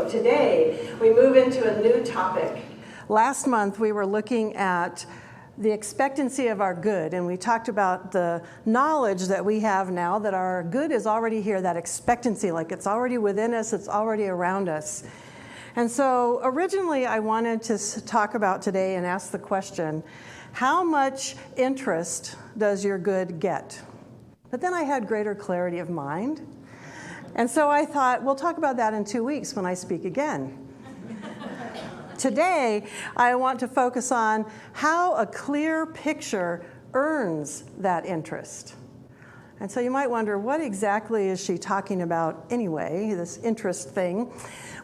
So today we move into a new topic. Last month we were looking at the expectancy of our good, and we talked about the knowledge that we have now that our good is already here, that expectancy, like it's already within us, it's already around us. And so originally I wanted to talk about today and ask the question, how much interest does your good get? But then I had greater clarity of mind. And so I thought, we'll talk about that in 2 weeks when I speak again. Today, I want to focus on how a clear picture earns that interest. And so you might wonder, what exactly is she talking about anyway, this interest thing?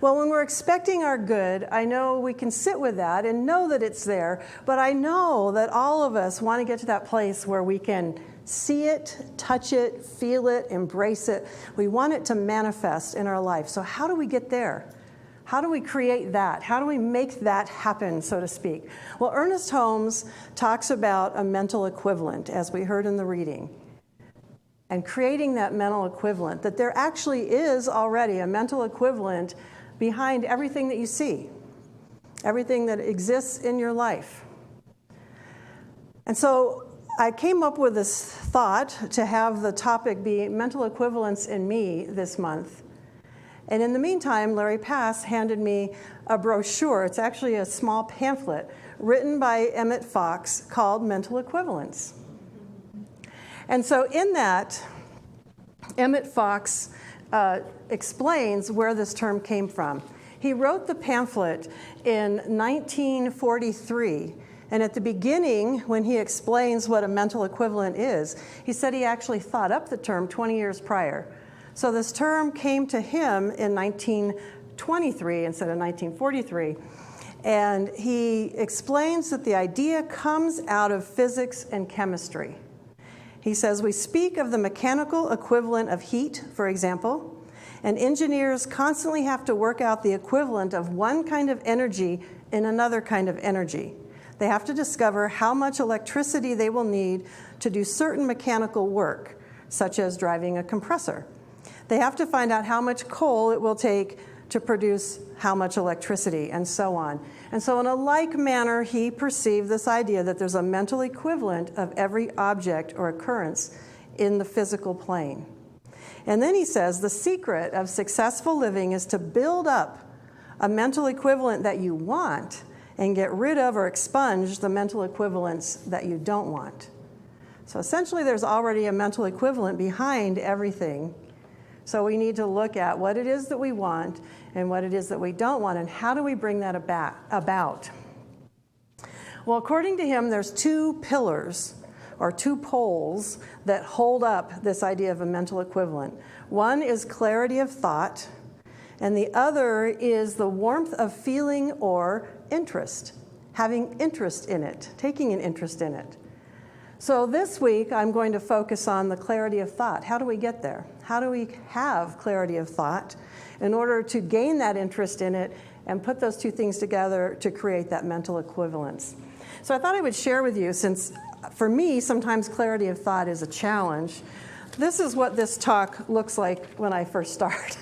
Well, when we're expecting our good, I know we can sit with that and know that it's there, but I know that all of us want to get to that place where we can see it, touch it, feel it, embrace it. We want it to manifest in our life. So how do we get there? How do we create that? How do we make that happen, so to speak? Well, Ernest Holmes talks about a mental equivalent, as we heard in the reading. And creating that mental equivalent, that there actually is already a mental equivalent behind everything that you see, everything that exists in your life. And so I came up with this thought to have the topic be mental equivalence in me this month. And in the meantime, Larry Pass handed me a brochure. It's actually a small pamphlet written by Emmett Fox called Mental Equivalence. And so in that, Emmett Fox explains where this term came from. He wrote the pamphlet in 1943, and at the beginning, when he explains what a mental equivalent is, he said he actually thought up the term 20 years prior. So this term came to him in 1923 instead of 1943, and he explains that the idea comes out of physics and chemistry. He says, we speak of the mechanical equivalent of heat, for example, and engineers constantly have to work out the equivalent of one kind of energy in another kind of energy. They have to discover how much electricity they will need to do certain mechanical work, such as driving a compressor. They have to find out how much coal it will take to produce how much electricity, and so on. And so in a like manner, he perceived this idea that there's a mental equivalent of every object or occurrence in the physical plane. And then he says, the secret of successful living is to build up a mental equivalent that you want and get rid of or expunge the mental equivalents that you don't want. So essentially, there's already a mental equivalent behind everything. So we need to look at what it is that we want and what it is that we don't want, and how do we bring that about? Well, according to him, there's two pillars or two poles that hold up this idea of a mental equivalent. One is clarity of thought, and the other is the warmth of feeling or interest, having interest in it, taking an interest in it. So this week, I'm going to focus on the clarity of thought. How do we get there? How do we have clarity of thought in order to gain that interest in it and put those two things together to create that mental equivalence? So I thought I would share with you, since for me, sometimes clarity of thought is a challenge. This is what this talk looks like when I first start.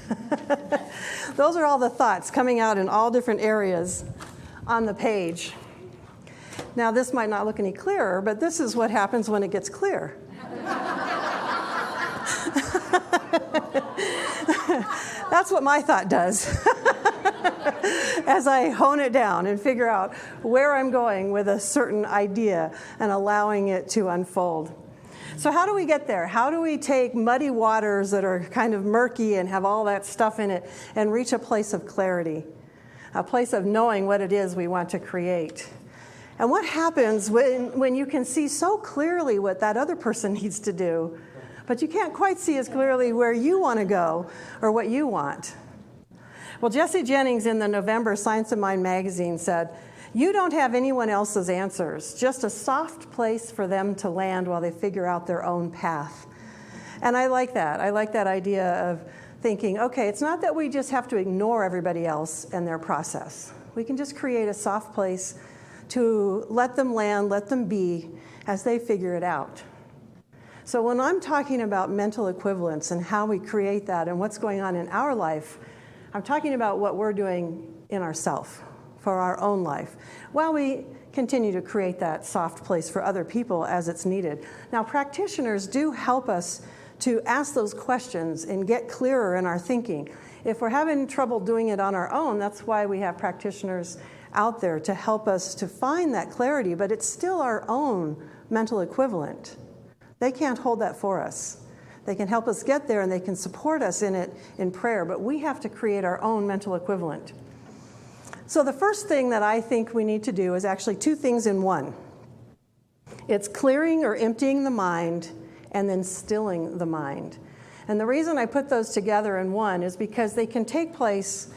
Those are all the thoughts coming out in all different areas on the page. Now, this might not look any clearer, but this is what happens when it gets clear. That's what my thought does as I hone it down and figure out where I'm going with a certain idea and allowing it to unfold. So how do we get there? How do we take muddy waters that are kind of murky and have all that stuff in it and reach a place of clarity, a place of knowing what it is we want to create? And what happens when you can see so clearly what that other person needs to do, but you can't quite see as clearly where you want to go or what you want? Well, Jesse Jennings in the November Science of Mind magazine said, you don't have anyone else's answers, just a soft place for them to land while they figure out their own path. And I like that. I like that idea of thinking, okay, it's not that we just have to ignore everybody else and their process. We can just create a soft place to let them land, let them be, as they figure it out. So when I'm talking about mental equivalence and how we create that and what's going on in our life, I'm talking about what we're doing in ourself for our own life, while we continue to create that soft place for other people as it's needed. Now, practitioners do help us to ask those questions and get clearer in our thinking. If we're having trouble doing it on our own, that's why we have practitioners out there to help us to find that clarity, but it's still our own mental equivalent. They can't hold that for us. They can help us get there and they can support us in it in prayer, but we have to create our own mental equivalent. So the first thing that I think we need to do is actually two things in one. It's clearing or emptying the mind and then stilling the mind. And the reason I put those together in one is because they can take place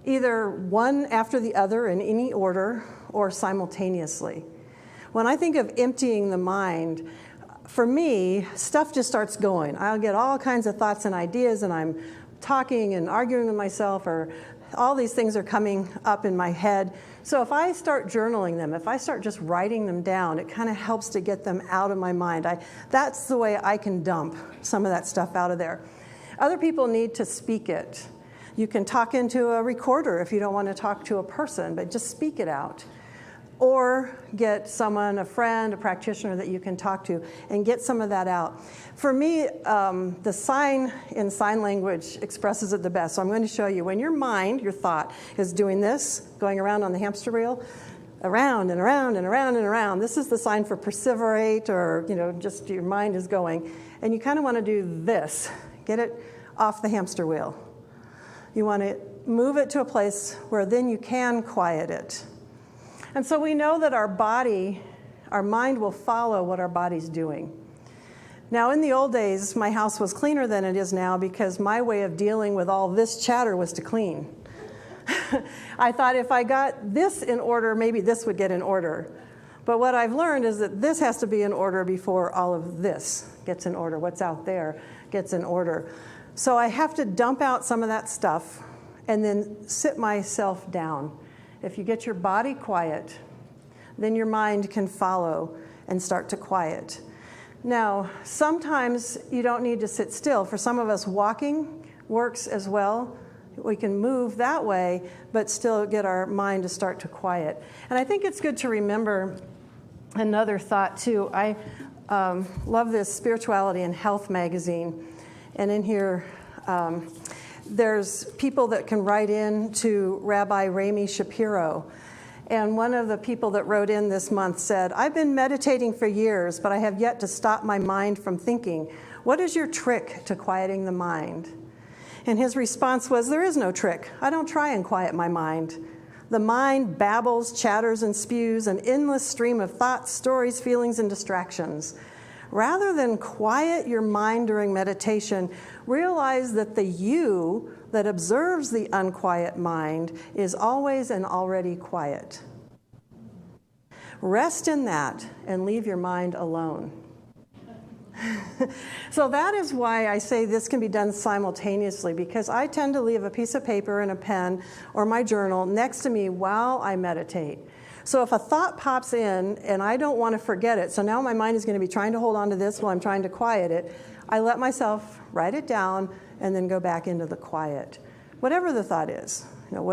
either one after the other in any order or simultaneously. When I think of emptying the mind, for me, stuff just starts going. I'll get all kinds of thoughts and ideas, and I'm talking and arguing with myself, or all these things are coming up in my head. So if I start journaling them, if I start just writing them down, it kind of helps to get them out of my mind. That's the way I can dump some of that stuff out of there. Other people need to speak it. You can talk into a recorder if you don't want to talk to a person, but just speak it out. Or get someone, a friend, a practitioner that you can talk to and get some of that out. For me, the sign in sign language expresses it the best. So I'm going to show you. When your mind, your thought, is doing this, going around on the hamster wheel, around and around and around and around, this is the sign for perseverate, or just your mind is going. And you kind of want to do this. Get it off the hamster wheel. You want to move it to a place where then you can quiet it. And so we know that our mind will follow what our body's doing. Now, in the old days, my house was cleaner than it is now because my way of dealing with all this chatter was to clean. I thought if I got this in order, maybe this would get in order. But what I've learned is that this has to be in order before all of this gets in order. What's out there gets in order. So I have to dump out some of that stuff and then sit myself down. If you get your body quiet, then your mind can follow and start to quiet. Now, sometimes you don't need to sit still. For some of us, walking works as well. We can move that way, but still get our mind to start to quiet. And I think it's good to remember another thought, too. I love this Spirituality and Health magazine. And in here, there's people that can write in to Rabbi Rami Shapiro. And one of the people that wrote in this month said, "I've been meditating for years, but I have yet to stop my mind from thinking. What is your trick to quieting the mind?" And his response was, "There is no trick. I don't try and quiet my mind. The mind babbles, chatters, and spews an endless stream of thoughts, stories, feelings, and distractions. Rather than quiet your mind during meditation, realize that the you that observes the unquiet mind is always and already quiet. Rest in that and leave your mind alone." So that is why I say this can be done simultaneously, because I tend to leave a piece of paper and a pen or my journal next to me while I meditate. So if a thought pops in and I don't want to forget it, so now my mind is going to be trying to hold on to this while I'm trying to quiet it, I let myself write it down and then go back into the quiet. Whatever the thought is,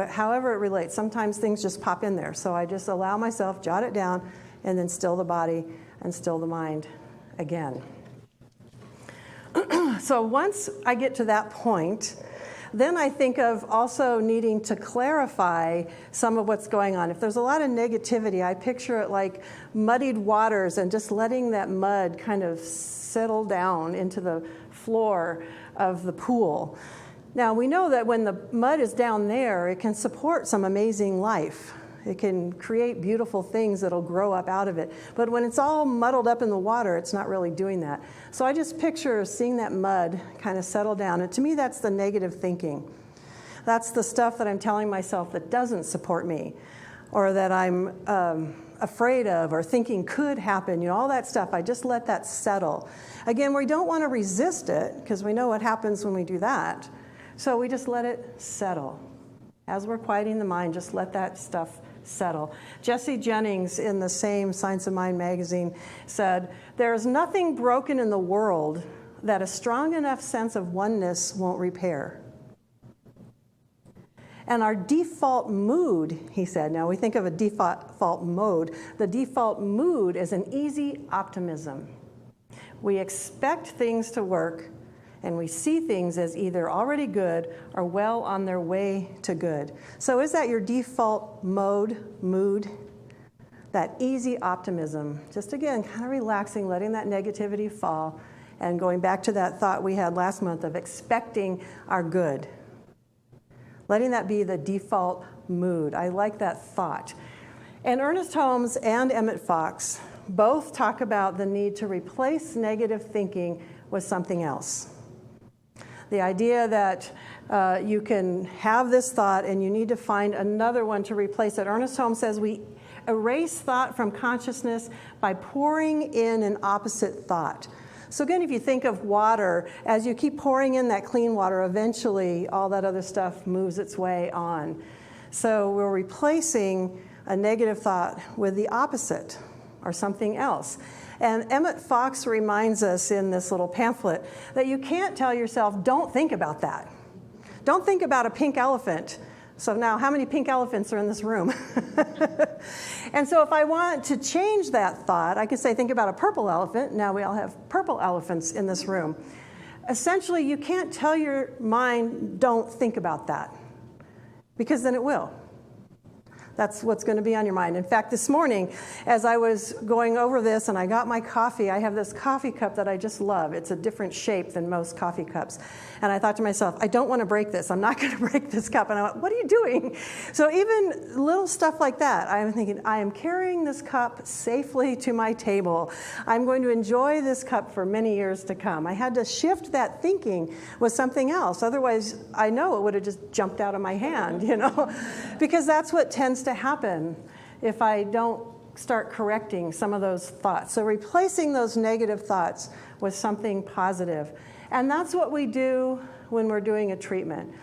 however it relates. Sometimes things just pop in there. So I just allow myself, jot it down, and then still the body and still the mind again. So once I get to that point, then I think of also needing to clarify some of what's going on. If there's a lot of negativity, I picture it like muddied waters and just letting that mud kind of settle down into the floor of the pool. Now, we know that when the mud is down there, it can support some amazing life. It can create beautiful things that'll grow up out of it. But when it's all muddled up in the water, it's not really doing that. So I just picture seeing that mud kind of settle down. And to me, that's the negative thinking. That's the stuff that I'm telling myself that doesn't support me, or that I'm afraid of, or thinking could happen. All that stuff, I just let that settle. Again, we don't want to resist it, because we know what happens when we do that. So we just let it settle. As we're quieting the mind, just let that stuff settle. Jesse Jennings, in the same Science of Mind magazine, said, "There is nothing broken in the world that a strong enough sense of oneness won't repair." And our default mood, he said, now we think of a default mode. The default mood is an easy optimism. We expect things to work, and we see things as either already good or well on their way to good. So is that your default mood? That easy optimism. Just again, kind of relaxing, letting that negativity fall, and going back to that thought we had last month of expecting our good. Letting that be the default mood. I like that thought. And Ernest Holmes and Emmett Fox both talk about the need to replace negative thinking with something else. The idea that you can have this thought and you need to find another one to replace it. Ernest Holmes says we erase thought from consciousness by pouring in an opposite thought. So again, if you think of water, as you keep pouring in that clean water, eventually all that other stuff moves its way on. So we're replacing a negative thought with the opposite or something else. And Emmett Fox reminds us in this little pamphlet that you can't tell yourself, don't think about that. Don't think about a pink elephant. So now, how many pink elephants are in this room? And so if I want to change that thought, I could say, think about a purple elephant. Now we all have purple elephants in this room. Essentially, you can't tell your mind, don't think about that, because then it will. That's what's going to be on your mind. In fact, this morning, as I was going over this and I got my coffee, I have this coffee cup that I just love. It's a different shape than most coffee cups. And I thought to myself, I don't want to break this. I'm not going to break this cup. And I went, what are you doing? So even little stuff like that, I'm thinking, I am carrying this cup safely to my table. I'm going to enjoy this cup for many years to come. I had to shift that thinking with something else. Otherwise, I know it would have just jumped out of my hand, because that's what tends to happen if I don't start correcting some of those thoughts. So replacing those negative thoughts with something positive. And that's what we do when we're doing a treatment.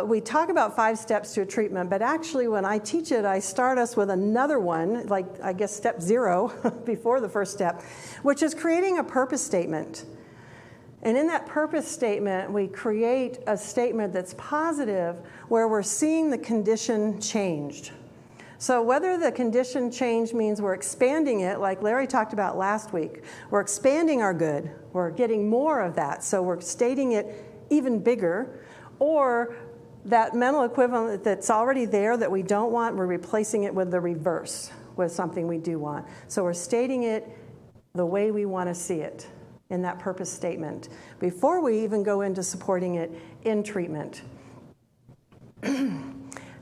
We talk about 5 steps to a treatment, but actually when I teach it, I start us with another one, like I guess step 0 before the first step, which is creating a purpose statement. And in that purpose statement, we create a statement that's positive where we're seeing the condition changed. So whether the condition change means we're expanding it, like Larry talked about last week, we're expanding our good, we're getting more of that, so we're stating it even bigger, or that mental equivalent that's already there that we don't want, we're replacing it with the reverse, with something we do want. So we're stating it the way we want to see it in that purpose statement before we even go into supporting it in treatment.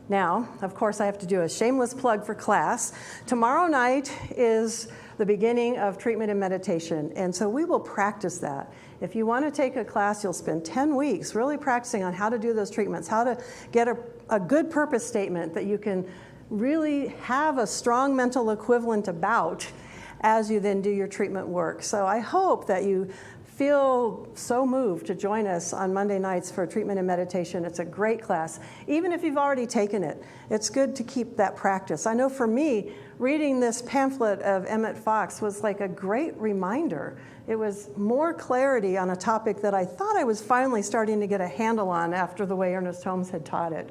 Now, of course, I have to do a shameless plug for class. Tomorrow night is the beginning of treatment and meditation, and so we will practice that. If you want to take a class, you'll spend 10 weeks really practicing on how to do those treatments, how to get a good purpose statement that you can really have a strong mental equivalent about as you then do your treatment work. So I hope that you feel so moved to join us on Monday nights for treatment and meditation. It's a great class. Even if you've already taken it, it's good to keep that practice. I know for me, reading this pamphlet of Emmett Fox was like a great reminder. It was more clarity on a topic that I thought I was finally starting to get a handle on after the way Ernest Holmes had taught it.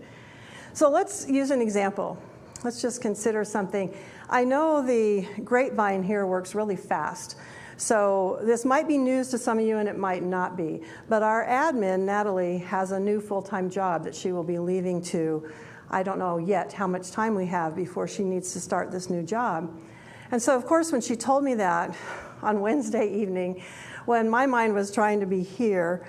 So let's use an example. Let's just consider something. I know the grapevine here works really fast. So this might be news to some of you and it might not be. But our admin, Natalie, has a new full-time job that she will be leaving to. I don't know yet how much time we have before she needs to start this new job. And so, of course, when she told me that on Wednesday evening, when my mind was trying to be here,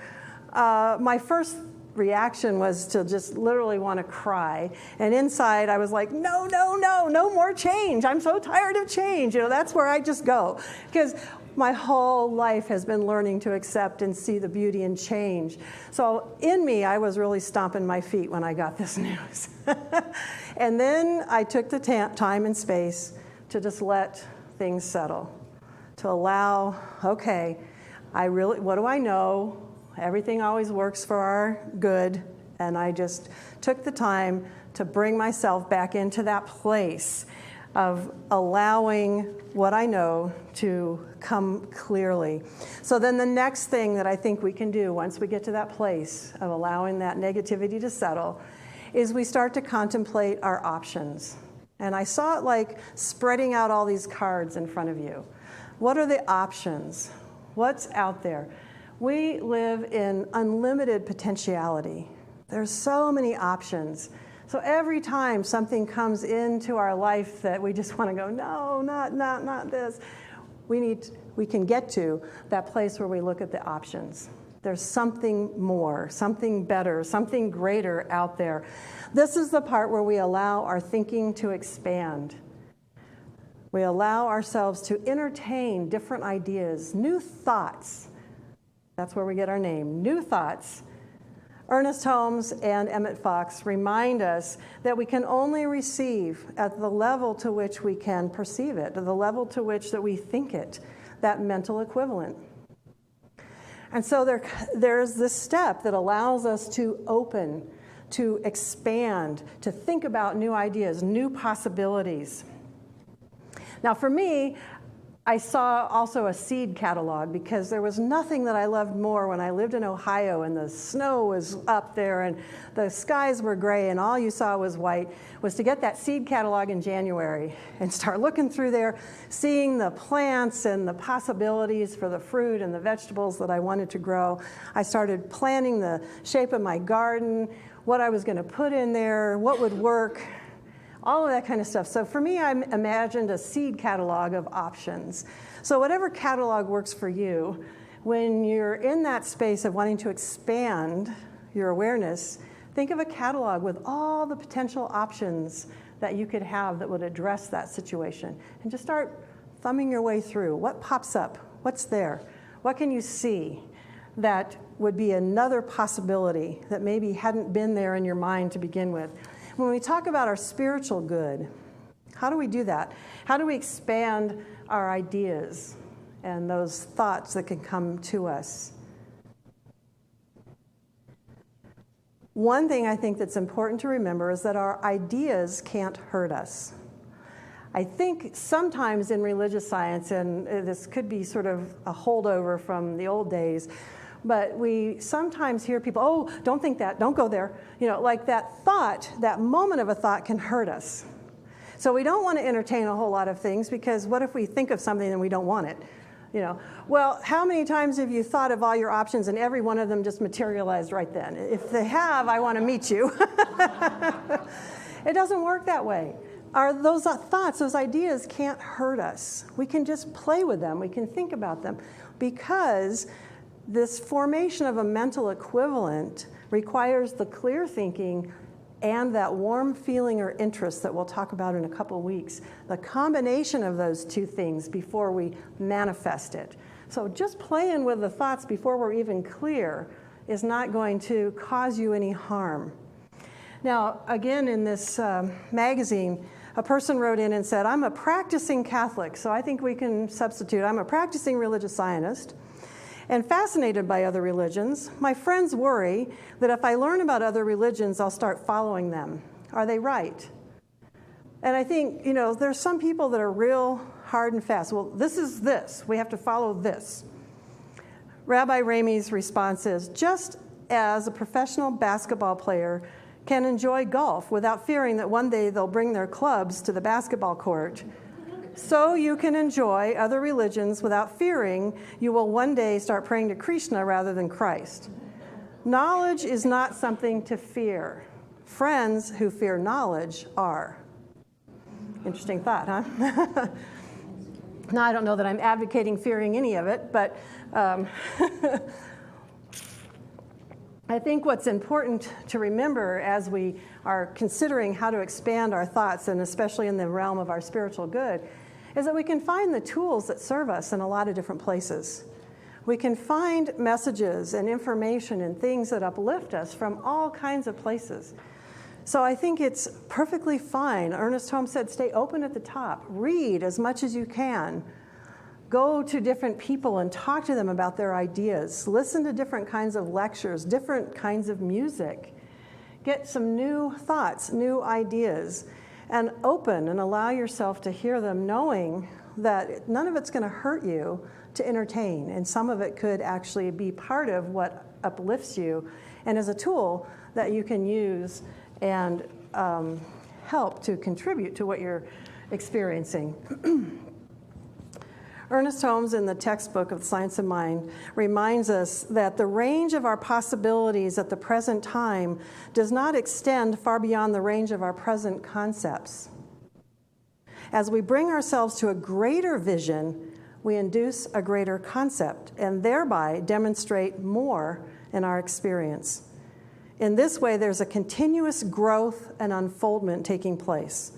my first reaction was to just literally want to cry. And inside I was like, no more change. I'm so tired of change. That's where I just go. Because my whole life has been learning to accept and see the beauty in change. So in me, I was really stomping my feet when I got this news. And then I took the time and space to just let things settle, to allow, okay, what do I know? Everything always works for our good. And I just took the time to bring myself back into that place of allowing what I know to come clearly. So then the next thing that I think we can do once we get to that place of allowing that negativity to settle is we start to contemplate our options. And I saw it like spreading out all these cards in front of you. What are the options? What's out there? We live in unlimited potentiality. There's so many options. So every time something comes into our life that we just want to go, no, not this, we can get to that place where we look at the options. There's something more, something better, something greater out there. This is the part where we allow our thinking to expand. We allow ourselves to entertain different ideas, new thoughts. That's where we get our name, new thoughts. Ernest Holmes and Emmett Fox remind us that we can only receive at the level to which we can perceive it, to the level to which that we think it, that mental equivalent. And so there's this step that allows us to open, to expand, to think about new ideas, new possibilities. Now for me, I saw also a seed catalog because there was nothing that I loved more when I lived in Ohio and the snow was up there and the skies were gray and all you saw was white, was to get that seed catalog in January and start looking through there, seeing the plants and the possibilities for the fruit and the vegetables that I wanted to grow. I started planning the shape of my garden, what I was going to put in there, what would work, all of that kind of stuff. So for me, I imagined a seed catalog of options. So whatever catalog works for you, when you're in that space of wanting to expand your awareness, think of a catalog with all the potential options that you could have that would address that situation. And just start thumbing your way through. What pops up? What's there? What can you see that would be another possibility that maybe hadn't been there in your mind to begin with? When we talk about our spiritual good, how do we do that? How do we expand our ideas and those thoughts that can come to us? One thing I think that's important to remember is that our ideas can't hurt us. I think sometimes in religious science, and this could be sort of a holdover from the old days, but we sometimes hear people, oh, don't think that, don't go there. You know, like that thought, that moment of a thought can hurt us. So we don't want to entertain a whole lot of things because what if we think of something and we don't want it? You know, well, how many times have you thought of all your options and every one of them just materialized right then? If they have, I want to meet you. It doesn't work that way. Those thoughts, those ideas can't hurt us. We can just play with them. We can think about them because this formation of a mental equivalent requires the clear thinking and that warm feeling or interest that we'll talk about in a couple weeks. The combination of those two things before we manifest it. So just playing with the thoughts before we're even clear is not going to cause you any harm. Now, again, in this magazine, a person wrote in and said, I'm a practicing Catholic, so I think we can substitute. I'm a practicing religious Zionist and fascinated by other religions. My friends worry that if I learn about other religions, I'll start following them. Are they right? And I think, you know, there's some people that are real hard and fast. Well, this is this. We have to follow this. Rabbi Ramey's response is, just as a professional basketball player can enjoy golf without fearing that one day they'll bring their clubs to the basketball court, so you can enjoy other religions without fearing you will one day start praying to Krishna rather than Christ. Knowledge is not something to fear. Friends who fear knowledge are. Interesting thought, huh? Now, I don't know that I'm advocating fearing any of it, but I think what's important to remember as we are considering how to expand our thoughts, and especially in the realm of our spiritual good, is that we can find the tools that serve us in a lot of different places. We can find messages and information and things that uplift us from all kinds of places. So I think it's perfectly fine. Ernest Holmes said, stay open at the top. Read as much as you can. Go to different people and talk to them about their ideas. Listen to different kinds of lectures, different kinds of music. Get some new thoughts, new ideas, and open and allow yourself to hear them, knowing that none of it's going to hurt you to entertain, and some of it could actually be part of what uplifts you and is a tool that you can use and help to contribute to what you're experiencing. Ernest Holmes, in the textbook of the Science of Mind, reminds us that the range of our possibilities at the present time does not extend far beyond the range of our present concepts. As we bring ourselves to a greater vision, we induce a greater concept and thereby demonstrate more in our experience. In this way, there's a continuous growth and unfoldment taking place.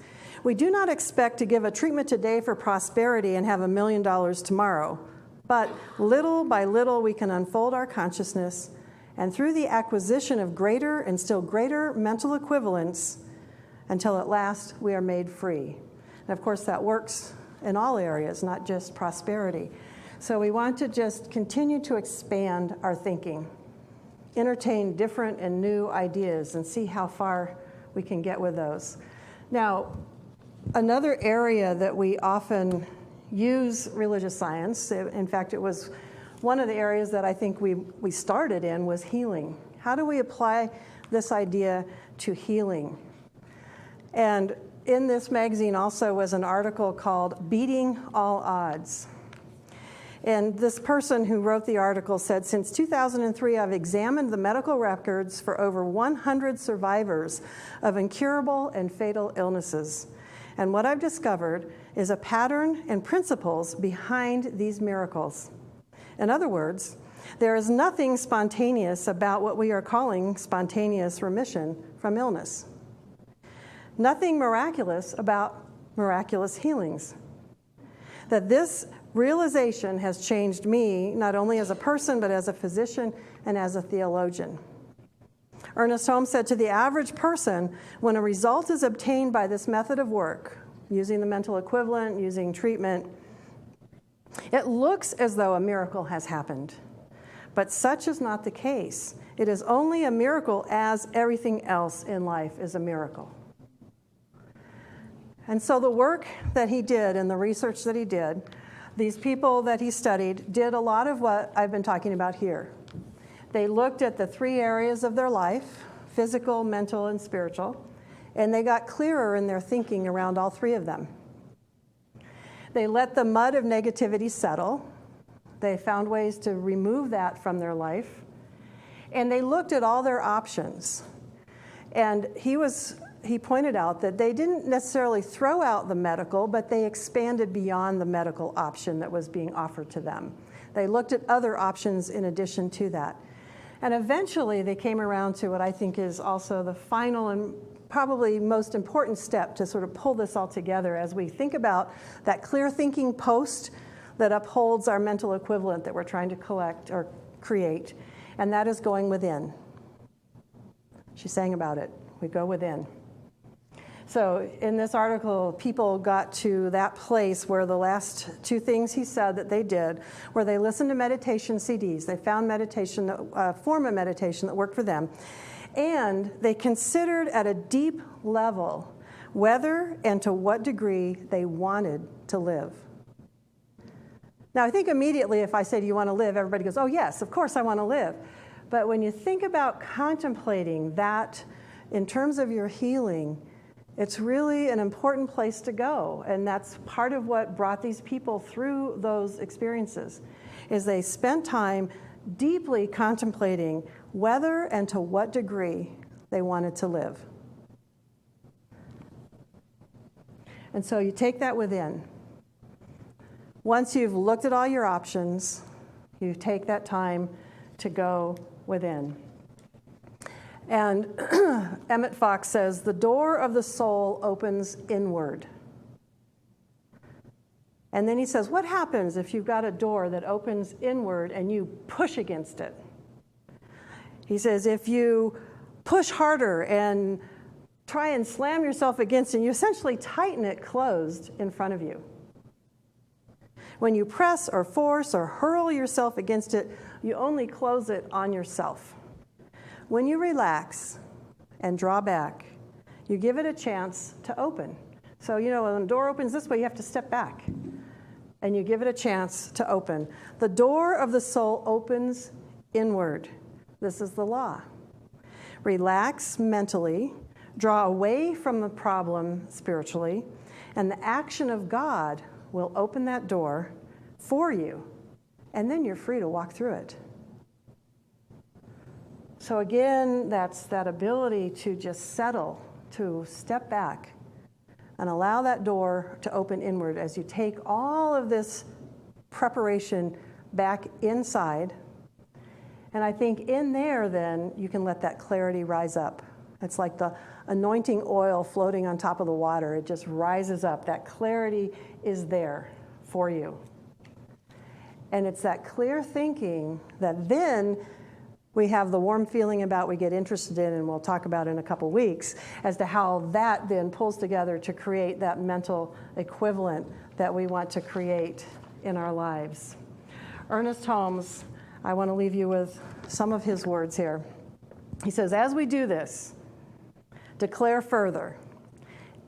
We do not expect to give a treatment today for prosperity and have $1 million tomorrow, but little by little we can unfold our consciousness, and through the acquisition of greater and still greater mental equivalents, until at last we are made free. And of course that works in all areas, not just prosperity. So we want to just continue to expand our thinking, entertain different and new ideas, and see how far we can get with those. Now, another area that we often use religious science, in fact, it was one of the areas that I think we started in, was healing. How do we apply this idea to healing? And in this magazine also was an article called Beating All Odds. And this person who wrote the article said, since 2003, I've examined the medical records for over 100 survivors of incurable and fatal illnesses. And what I've discovered is a pattern and principles behind these miracles. In other words, there is nothing spontaneous about what we are calling spontaneous remission from illness. Nothing miraculous about miraculous healings. That this realization has changed me, not only as a person, but as a physician and as a theologian. Ernest Holmes said, to the average person, when a result is obtained by this method of work, using the mental equivalent, using treatment, it looks as though a miracle has happened. But such is not the case. It is only a miracle as everything else in life is a miracle. And so the work that he did and the research that he did, these people that he studied did a lot of what I've been talking about here. They looked at the 3 areas of their life, physical, mental, and spiritual, and they got clearer in their thinking around all 3 of them. They let the mud of negativity settle. They found ways to remove that from their life. And they looked at all their options. And he pointed out that they didn't necessarily throw out the medical, but they expanded beyond the medical option that was being offered to them. They looked at other options in addition to that. And eventually they came around to what I think is also the final and probably most important step to sort of pull this all together as we think about that clear thinking post that upholds our mental equivalent that we're trying to collect or create, and that is going within. She sang about it. We go within. So in this article, people got to that place where the last 2 things he said that they did, where they listened to meditation CDs. They found meditation, a form of meditation that worked for them. And they considered at a deep level whether and to what degree they wanted to live. Now, I think immediately if I say, do you want to live? Everybody goes, oh, yes, of course I want to live. But when you think about contemplating that in terms of your healing, it's really an important place to go. And that's part of what brought these people through those experiences, is they spent time deeply contemplating whether and to what degree they wanted to live. And so you take that within. Once you've looked at all your options, you take that time to go within. And Emmett Fox says, the door of the soul opens inward. And then he says, what happens if you've got a door that opens inward and you push against it? He says, if you push harder and try and slam yourself against it, you essentially tighten it closed in front of you. When you press or force or hurl yourself against it, you only close it on yourself. When you relax and draw back, you give it a chance to open. So, when the door opens this way, you have to step back. And you give it a chance to open. The door of the soul opens inward. This is the law. Relax mentally, draw away from the problem spiritually, and the action of God will open that door for you, and then you're free to walk through it. So again, that's that ability to just settle, to step back, and allow that door to open inward as you take all of this preparation back inside. And I think in there, then, you can let that clarity rise up. It's like the anointing oil floating on top of the water. It just rises up. That clarity is there for you. And it's that clear thinking that then we have the warm feeling about we get interested in, and we'll talk about in a couple weeks, as to how that then pulls together to create that mental equivalent that we want to create in our lives. Ernest Holmes, I want to leave you with some of his words here. He says, as we do this, declare further,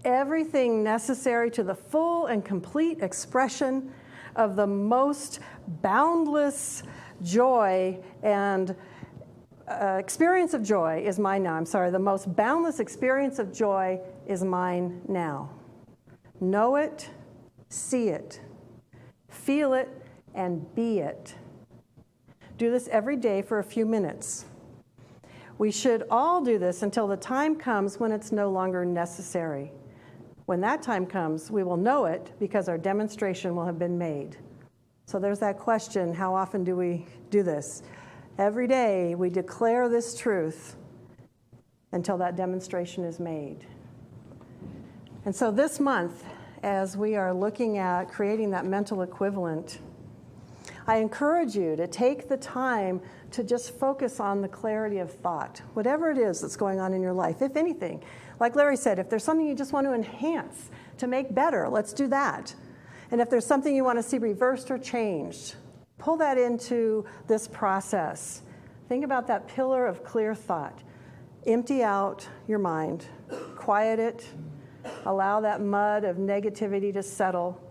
everything necessary to the full and complete expression of the most boundless joy and experience of joy is mine now. The most boundless experience of joy is mine now. Know it, see it, feel it, and be it. Do this every day for a few minutes. We should all do this until the time comes when it's no longer necessary. When that time comes, we will know it because our demonstration will have been made. So there's that question, how often do we do this? Every day we declare this truth until that demonstration is made. And so this month, as we are looking at creating that mental equivalent, I encourage you to take the time to just focus on the clarity of thought, whatever it is that's going on in your life, if anything. Like Larry said, if there's something you just want to enhance, to make better, let's do that. And if there's something you want to see reversed or changed, pull that into this process. Think about that pillar of clear thought. Empty out your mind, quiet it, allow that mud of negativity to settle.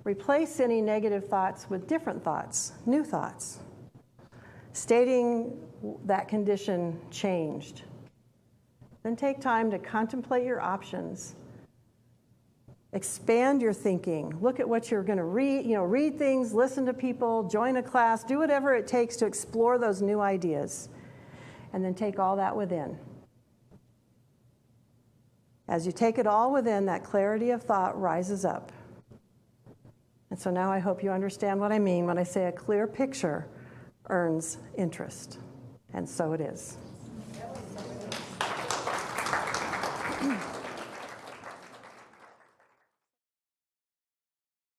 Replace any negative thoughts with different thoughts, new thoughts, stating that condition changed. Then take time to contemplate your options. Expand your thinking. Look at what you're going to read. Read things, listen to people, join a class, do whatever it takes to explore those new ideas. And then take all that within. As you take it all within, that clarity of thought rises up. And so now I hope you understand what I mean when I say a clear picture earns interest. And so it is.